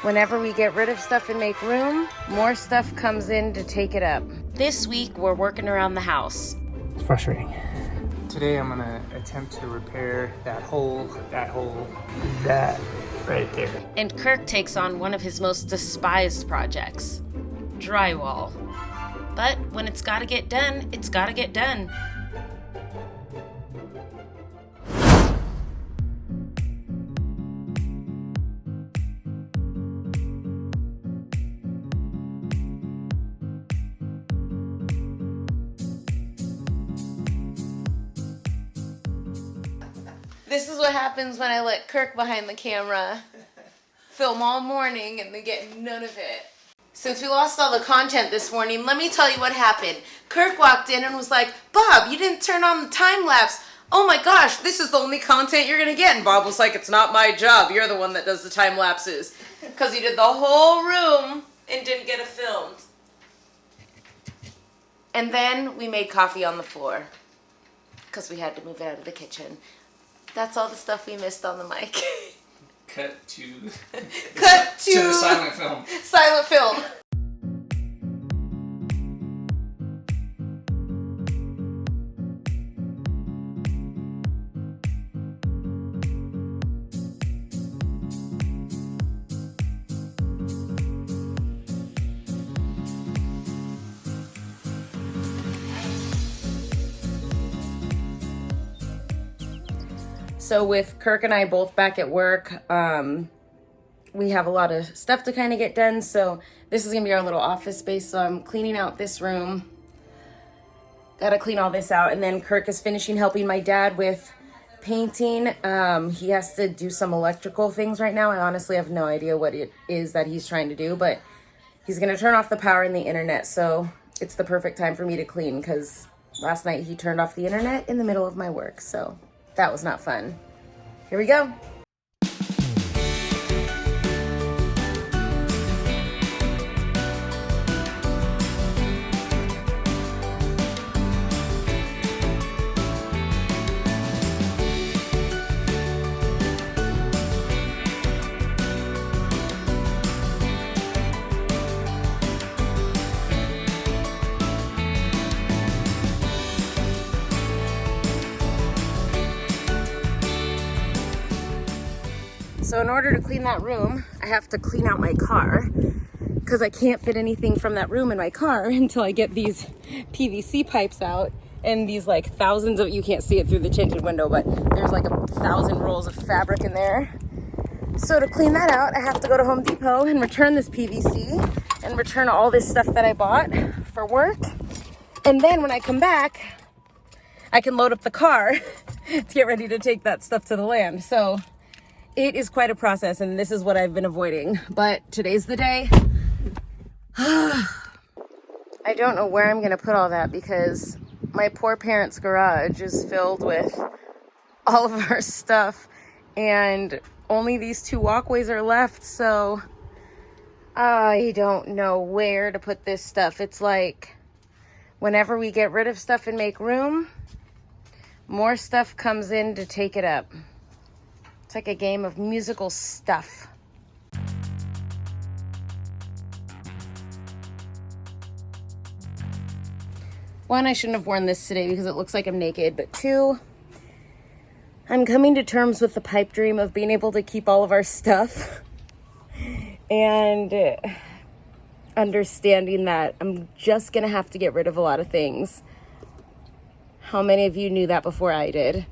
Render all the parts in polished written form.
Whenever we get rid of stuff and make room, more stuff comes in to take it up. This week, we're working around the house. It's frustrating. Today I'm gonna attempt to repair that hole, that right there. And Kirk takes on one of his most despised projects, drywall. But when it's gotta get done, it's gotta get done. This is what happens when I let Kirk behind the camera film all morning and they get none of it. Since we lost all the content this morning, let me tell you what happened. Kirk walked in and was like, "Bob, you didn't turn on the time lapse. Oh my gosh, this is the only content you're gonna get." And Bob was like, "It's not my job. You're the one that does the time lapses." Because he did the whole room and didn't get it filmed. And then we made coffee on the floor because we had to move it out of the kitchen. That's all the stuff we missed on the mic. Cut to the silent film. Silent film. So with Kirk and I both back at work, we have a lot of stuff to kind of get done. So this is gonna be our little office space. So I'm cleaning out this room. Gotta clean all this out. And then Kirk is finishing helping my dad with painting. He has to do some electrical things right now. I honestly have no idea what it is that he's trying to do, but he's gonna turn off the power and the internet. So it's the perfect time for me to clean because last night he turned off the internet in the middle of my work. So that was not fun. Here we go. So in order to clean that room, I have to clean out my car because I can't fit anything from that room in my car until I get these PVC pipes out and these like thousands of, you can't see it through the tinted window, but there's like 1,000 rolls of fabric in there. So to clean that out, I have to go to Home Depot and return this PVC and return all this stuff that I bought for work. And then when I come back, I can load up the car to get ready to take that stuff to the land. So it is quite a process, and this is what I've been avoiding. But today's the day. I don't know where I'm going to put all that because my poor parents' garage is filled with all of our stuff, and only these 2 walkways are left, so I don't know where to put this stuff. It's like whenever we get rid of stuff and make room, more stuff comes in to take it up. It's like a game of musical stuff. One, I shouldn't have worn this today because it looks like I'm naked, but 2, I'm coming to terms with the pipe dream of being able to keep all of our stuff and understanding that I'm just gonna have to get rid of a lot of things. How many of you knew that before I did?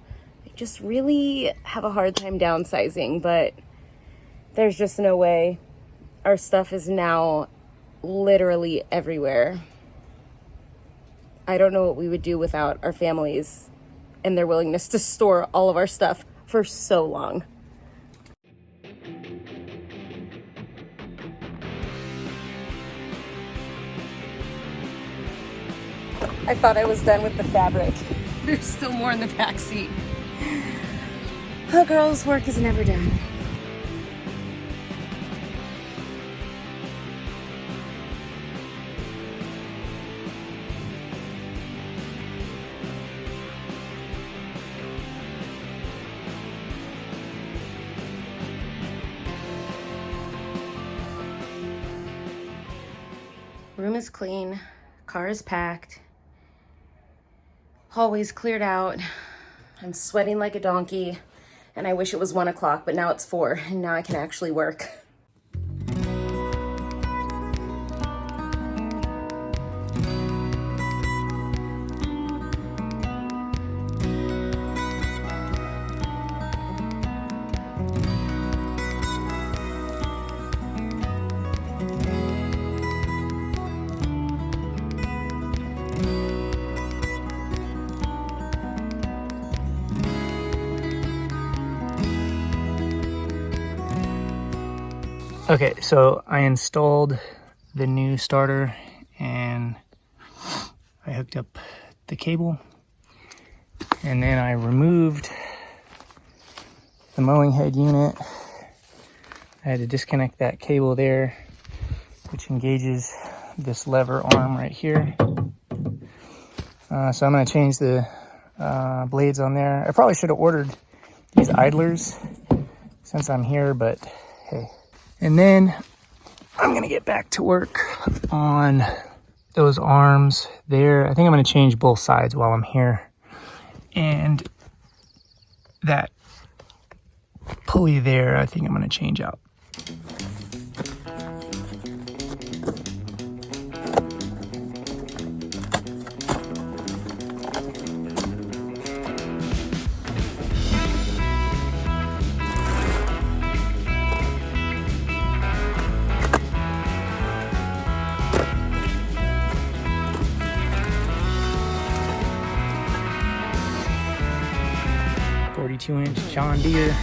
Just really have a hard time downsizing, but there's just no way. Our stuff is now literally everywhere. I don't know what we would do without our families and their willingness to store all of our stuff for so long. I thought I was done with the fabric. There's still more in the back seat. A girl's work is never done. Room is clean, car is packed, hallway's cleared out. I'm sweating like a donkey, and I wish it was 1 o'clock, but now it's 4, and now I can actually work. Okay, so I installed the new starter and I hooked up the cable, and then I removed the mowing head unit. I had to disconnect that cable there, which engages this lever arm right here. So I'm going to change the blades on there. I probably should have ordered these idlers since I'm here, but hey. And then I'm going to get back to work on those arms there. I think I'm going to change both sides while I'm here. And that pulley there, I think I'm going to change out. Inch John Deere.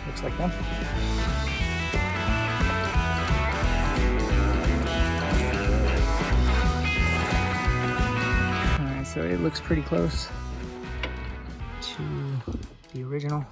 Looks like them. So it looks pretty close to the original.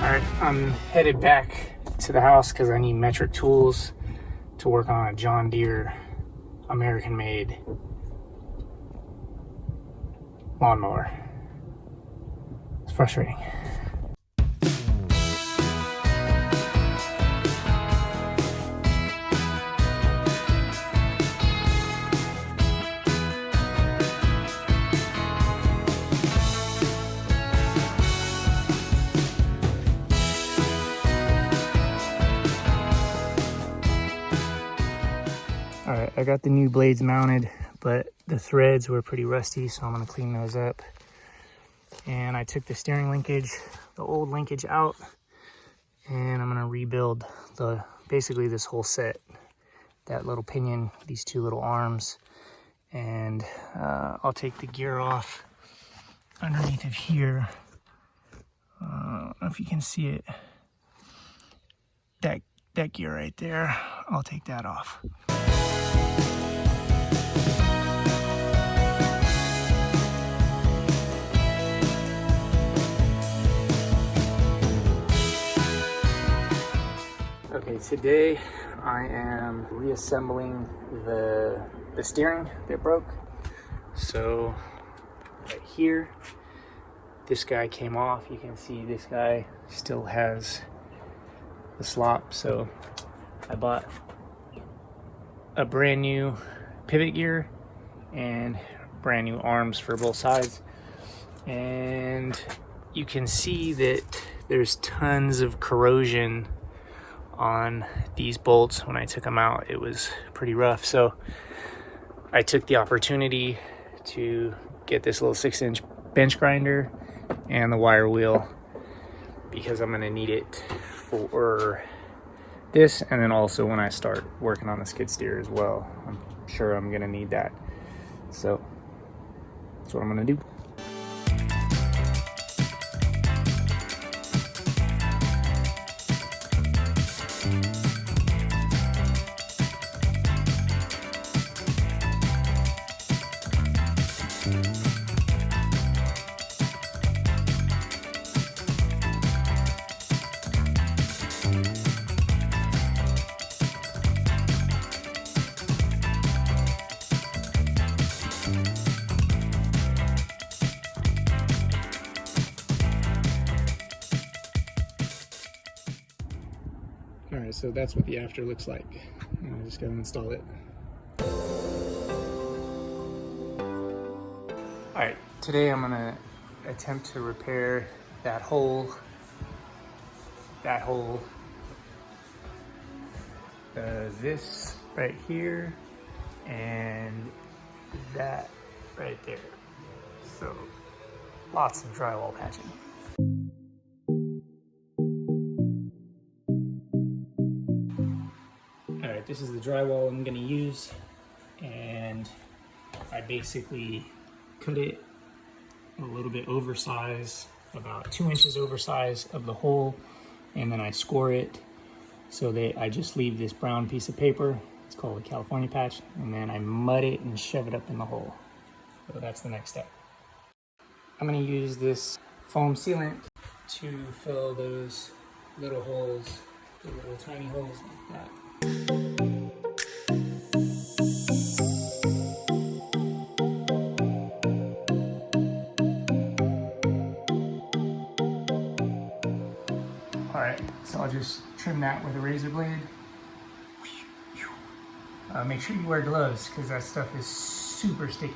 All right, I'm headed back to the house because I need metric tools to work on a John Deere American-made lawnmower. It's frustrating. All right, I got the new blades mounted, but the threads were pretty rusty, so I'm gonna clean those up. And I took the steering linkage, the old linkage out, and I'm gonna rebuild basically this whole set. That little pinion, these two little arms, and I'll take the gear off underneath of here. I don't know if you can see it. That gear right there, I'll take that off. Okay, today I am reassembling the steering that broke. So right here, this guy came off. You can see this guy still has the slop. So I bought a brand new pivot gear and brand new arms for both sides. And you can see that there's tons of corrosion on these bolts. When I took them out, it was pretty rough. So I took the opportunity to get this little 6-inch bench grinder and the wire wheel, because I'm gonna need it for this, and then also when I start working on the skid steer as well. I'm sure I'm gonna need that. So that's what I'm gonna do. All right, so that's what the after looks like. I just gotta install it. All right, today I'm gonna attempt to repair that hole, this right here, and that right there. So lots of drywall patching. All right, this is the drywall I'm gonna use, and I basically cut it a little bit oversized, about 2 inches oversized of the hole, and then I score it so that I just leave this brown piece of paper. It's called a California patch, and then I mud it and shove it up in the hole. So that's the next step. I'm gonna use this foam sealant to fill those little holes, the little tiny holes like that. All right, so I'll just trim that with a razor blade. Make sure you wear gloves because that stuff is super sticky.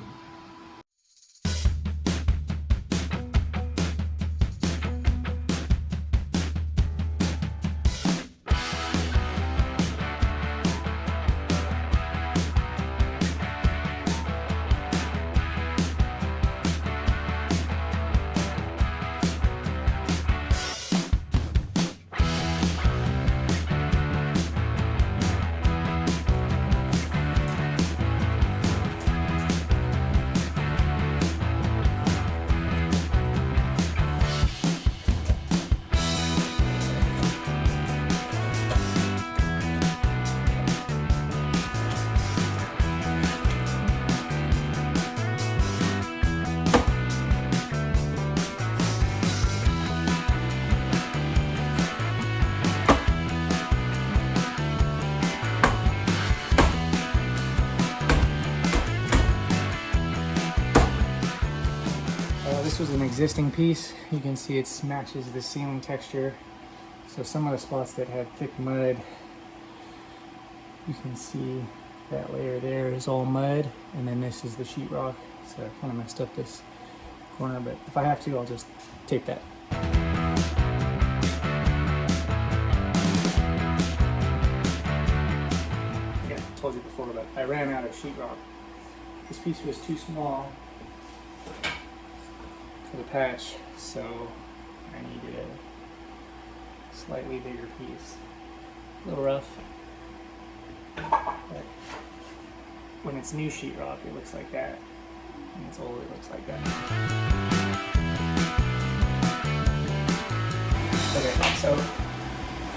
This was an existing piece. You can see it matches the ceiling texture. So some of the spots that had thick mud, you can see that layer there is all mud, and then this is the sheetrock. So I kind of messed up this corner, but if I have to, I'll just tape that. Yeah, I told you before, but I ran out of sheetrock. This piece was too small for the patch, so I needed a slightly bigger piece. A little rough, but when it's new sheetrock, it looks like that. When it's old, it looks like that. Okay, so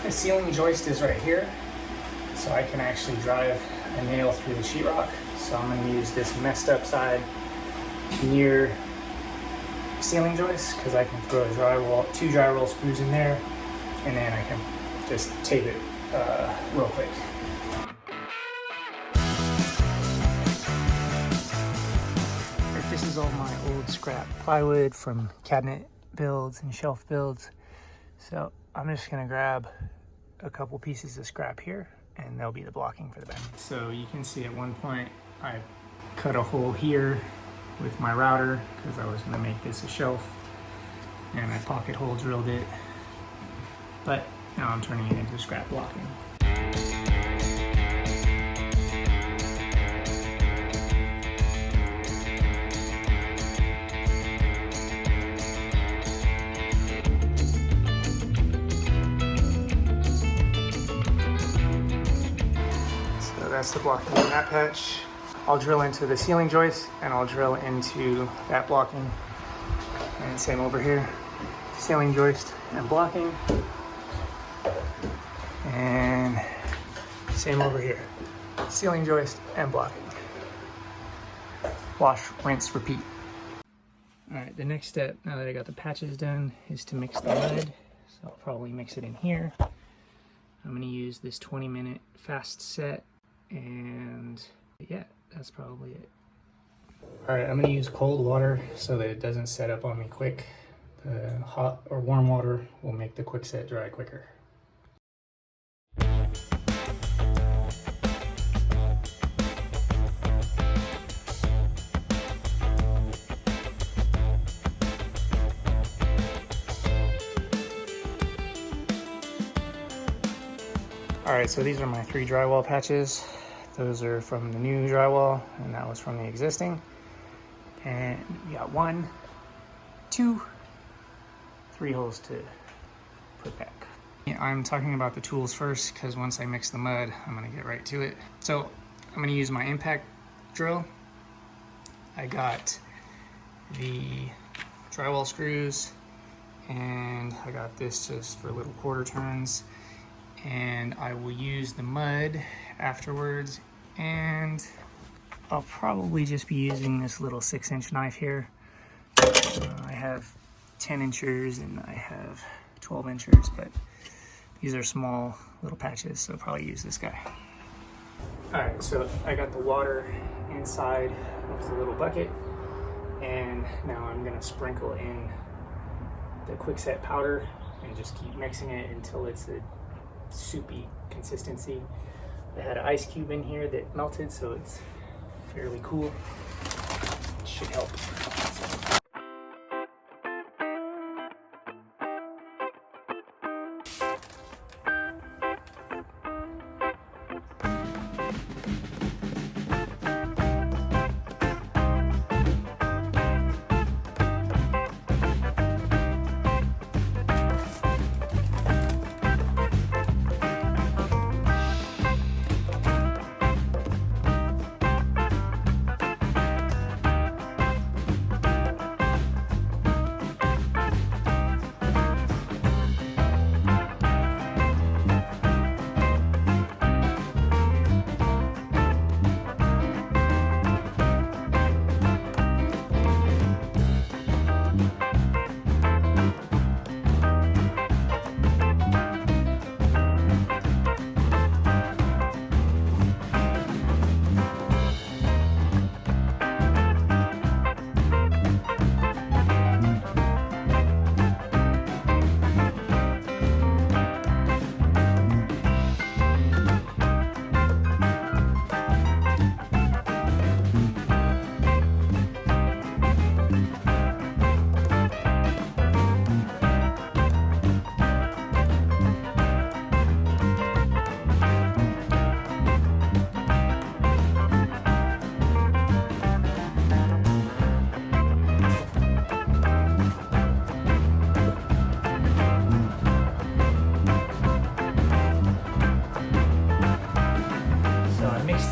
the ceiling joist is right here, so I can actually drive a nail through the sheetrock. So I'm going to use this messed up side near ceiling joist because I can throw two drywall screws in there, and then I can just tape it real quick. This is all my old scrap plywood from cabinet builds and shelf builds. So I'm just gonna grab a couple pieces of scrap here, and they'll be the blocking for the back. So you can see at one point I cut a hole here with my router because I was going to make this a shelf, and I pocket hole drilled it, but now I'm turning it into scrap blocking. So that's the blocking in that patch. I'll drill into the ceiling joist, and I'll drill into that blocking. And same over here, ceiling joist and blocking. And same over here, ceiling joist and blocking. Wash, rinse, repeat. All right, the next step, now that I got the patches done, is to mix the mud. So I'll probably mix it in here. I'm gonna use this 20-minute fast set, and yeah, that's probably it. All right, I'm gonna use cold water so that it doesn't set up on me quick. The hot or warm water will make the quick set dry quicker. All right, so these are my 3 drywall patches. Those are from the new drywall, and that was from the existing. And you got 1, 2, 3 holes to put back. I'm talking about the tools first because once I mix the mud, I'm gonna get right to it. So I'm gonna use my impact drill. I got the drywall screws, and I got this just for little quarter turns. And I will use the mud afterwards, and I'll probably just be using this little 6-inch knife here. I have 10 inchers and I have 12 inchers, but these are small little patches, so I'll probably use this guy. All right, so I got the water inside of the little bucket, and now I'm gonna sprinkle in the quickset powder and just keep mixing it until it's a soupy consistency. I had an ice cube in here that melted, so it's fairly cool. It should help.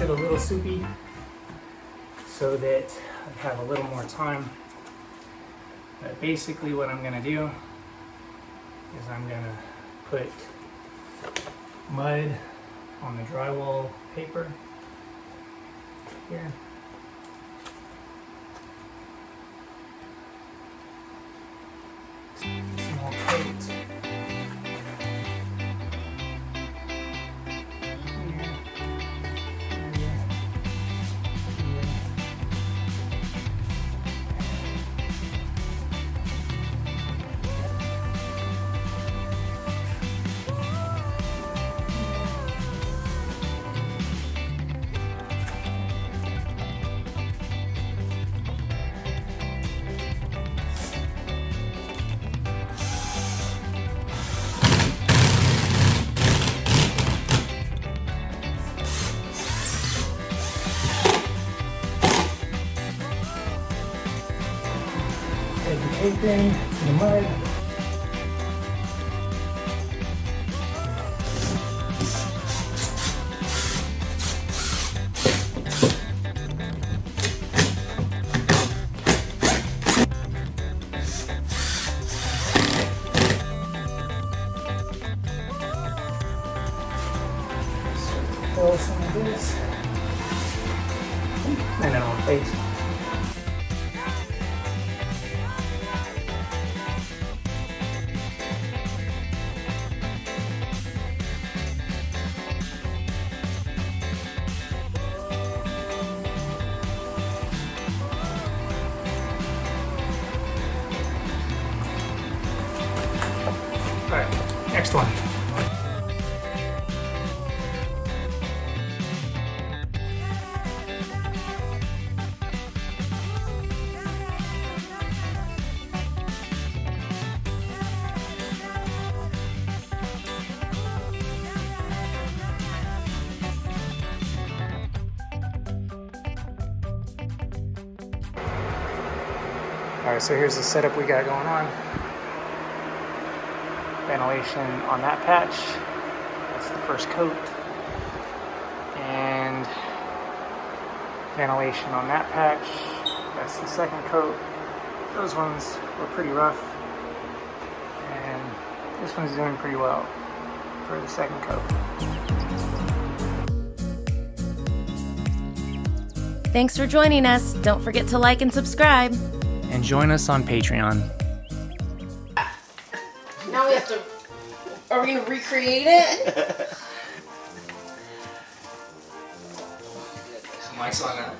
It a little soupy so that I have a little more time. But basically what I'm gonna do is I'm gonna put mud on the drywall paper here. Small coat. Apron to the mud. Fill some of this. And then on face. All right, next one. Alright, so here's the setup we got going on. Ventilation on that patch. That's the first coat. And ventilation on that patch. That's the second coat. Those ones were pretty rough. And this one's doing pretty well for the second coat. Thanks for joining us. Don't forget to like and subscribe. And join us on Patreon. Now we have to, are we gonna recreate it? Mike's on that.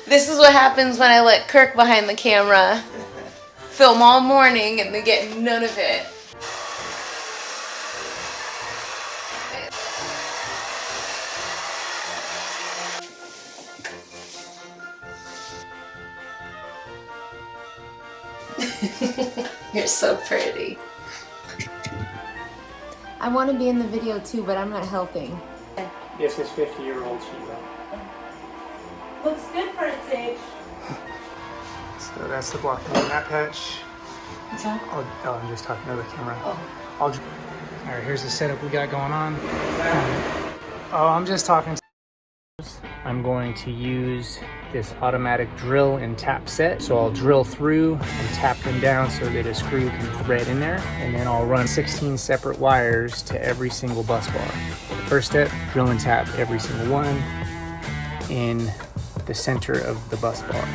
This is what happens when I let Kirk behind the camera film all morning and they get none of it. You're so pretty. I want to be in the video too, but I'm not helping. This is 50-year-old Shiva. Looks good for its age. So that's the blocking on that patch. What's that? Oh, I'm just talking to the camera. Oh. Alright, here's the setup we got going on. I'm just talking to I'm going to use this automatic drill and tap set. So I'll drill through and tap them down so that a screw can thread in there. And then I'll run 16 separate wires to every single bus bar. The first step, drill and tap every single one in the center of the bus bar.